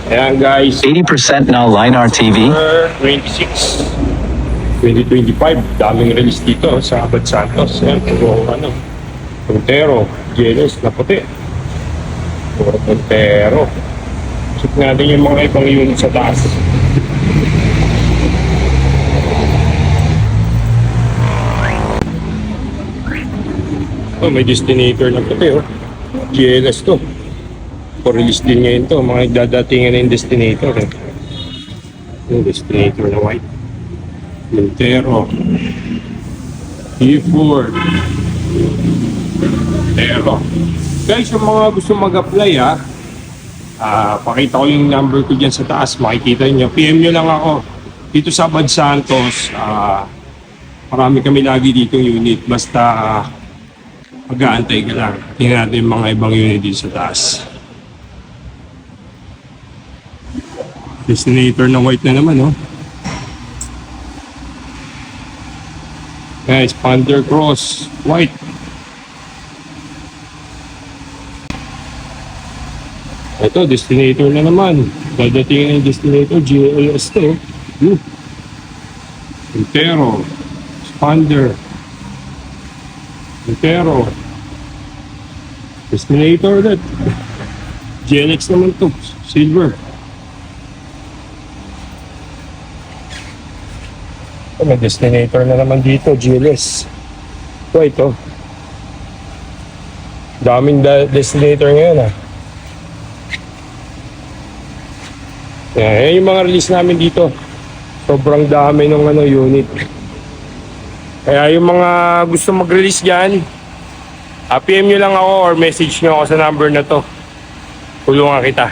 Ayan guys, 80% now Linar TV. 26, 2025, daming release dito sa Abad Santos. Ayan, puro Montero, Jealous na puti. Puro Montero. Check natin yung mga ibang unit sa taas. Oh, may destinator na puti oh. GLS to. For-release din ngayon to. Mga dadatingan na yung destinator eh. Yung destinator na white. Montero. E4. Montero. Guys, yung mga gusto mag-apply pakita ko yung number ko dyan sa taas. Makikita nyo. PM nyo lang ako. Dito sa Abad Santos, marami kami lagi dito unit. Basta mag-aantay ka lang. Tingnan natin yung mga ibang unit dito sa taas. Destinator na white na naman, oh. Guys, Thunder Cross, white. Ito, destinator na naman. Dadatingin na yung destinator, GLS to. Montero, Thunder. Montero. Destinator ulit. GLX naman to, silver. May destinator na naman dito, GLS. Ito. Daming destinator ngayon Yan yung mga release namin dito. Sobrang dami ng unit. Kaya yung mga gusto mag-release dyan, PM nyo lang ako or message nyo ako sa number na to. Tulungan kita.